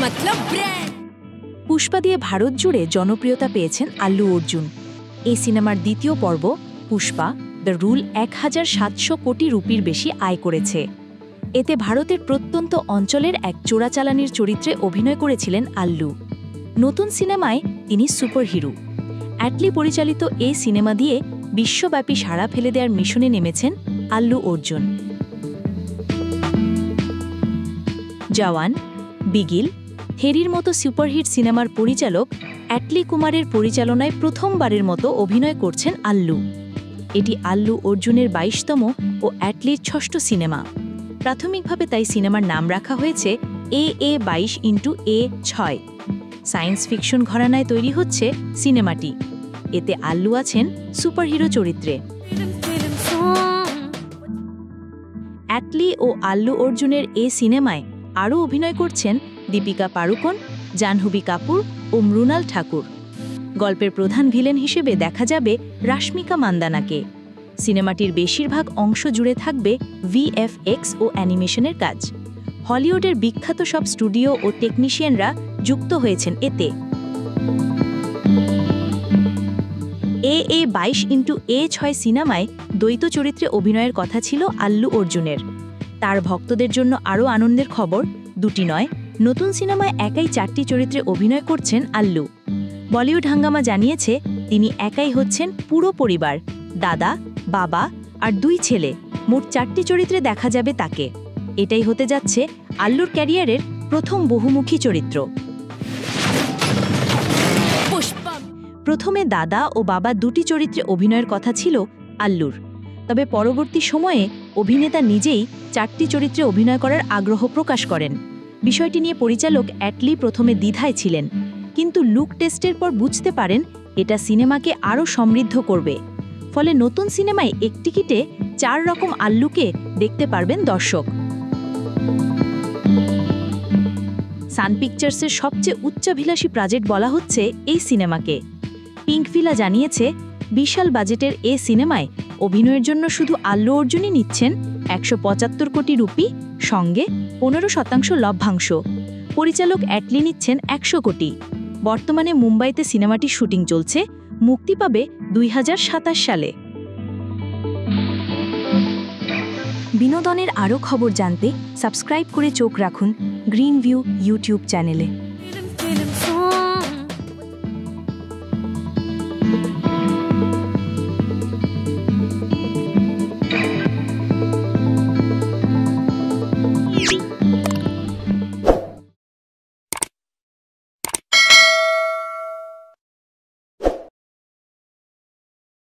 मतलब ब्रांड। পুষ্পা দিয়ে ভারত জুড়ে জনপ্রিয়তা পেয়েছেন আল্লু অর্জুন। এই সিনেমার দ্বিতীয় পর্ব পুষ্পা দ্য রুল 1700 কোটি রুপির বেশি আয় করেছে। এতে ভারতের প্রত্যন্ত অঞ্চলের এক চোরাচালানির চরিত্রে অভিনয় করেছিলেন আল্লু। নতুন সিনেমায় তিনি সুপারহিরো। অ্যাটলি পরিচালিত এই সিনেমা দিয়ে বিশ্বব্যাপী সাড়া ফেলে দেওয়ার মিশনে নেমেছেন আল্লু অর্জুন। জওয়ান, বিগিল, হেরির মতো সুপারহিট সিনেমার পরিচালক অ্যাটলি কুমারের পরিচালনায় প্রথমবারের মতো অভিনয় করছেন আল্লু। এটি আল্লু অর্জুনের 22তম ও অ্যাটলির 6ষ্ঠ সিনেমা। প্রাথমিকভাবে তাই সিনেমার নাম রাখা হয়েছে AA22x6। সায়েন্স ফিকশন ঘরানায় তৈরি হচ্ছে সিনেমাটি। এতে আল্লু আছেন সুপারহিরো চরিত্রে। অ্যাটলি ও আল্লু অর্জুনের এই সিনেমায় আরও অভিনয় করছেন দীপিকা পাড়ুকোন, জাহ্নবী কাপুর ও মৃণাল ঠাকুর। গল্পের প্রধান ভিলেন হিসেবে দেখা যাবে রাশ্মিকা মান্দানাকে। সিনেমাটির বেশিরভাগ অংশ জুড়ে থাকবে VFX ও অ্যানিমেশনের কাজ। হলিউডের বিখ্যাত সব স্টুডিও ও টেকনিশিয়ানরা যুক্ত হয়েছেন এতে। AA22x6 সিনেমায় দ্বৈত চরিত্রে অভিনয়ের কথা ছিল আল্লু অর্জুনের। তার ভক্তদের জন্য আরও আনন্দের খবর, দুটি নয়, নতুন সিনেমায় একাই 4টি চরিত্রে অভিনয় করছেন আল্লু। বলিউড হাঙ্গামা জানিয়েছে তিনি একাই হচ্ছেন পুরো পরিবার, দাদা, বাবা আর 2 ছেলে, মোট 4টি চরিত্রে দেখা যাবে তাকে। এটাই হতে যাচ্ছে আল্লুর ক্যারিয়ারের প্রথম বহুমুখী চরিত্র। প্রথমে দাদা ও বাবা 2টি চরিত্রে অভিনয়ের কথা ছিল আল্লুর, তবে পরবর্তী সময়ে অভিনেতা নিজেই 4টি চরিত্রে অভিনয় করার আগ্রহ প্রকাশ করেন। বিষয়টি নিয়ে পরিচালক অ্যাটলি প্রথমে দ্বিধায় ছিলেন, কিন্তু লুক টেস্টের পর বুঝতে পারেন এটা সিনেমাকে আরও সমৃদ্ধ করবে। ফলে নতুন সিনেমায় এক টিকিটে 4 রকম আল্লুকে দেখতে পারবেন দর্শক। সান পিকচার্সের সবচেয়ে উচ্চাভিলাষী প্রজেক্ট বলা হচ্ছে এই সিনেমাকে। পিঙ্কভিলা জানিয়েছে বিশাল বাজেটের এই সিনেমায় অভিনয়ের জন্য শুধু আল্লু অর্জুনই নিচ্ছেন 175 কোটি রুপি, সঙ্গে 15% লভ্যাংশ। পরিচালক অ্যাটলি নিচ্ছেন 100 কোটি। বর্তমানে মুম্বাইতে সিনেমাটি শুটিং চলছে, মুক্তি পাবে 2027 সালে। বিনোদনের আরও খবর জানতে সাবস্ক্রাইব করে চোখ রাখুন গ্রিন ভিউ ইউটিউব চ্যানেলে।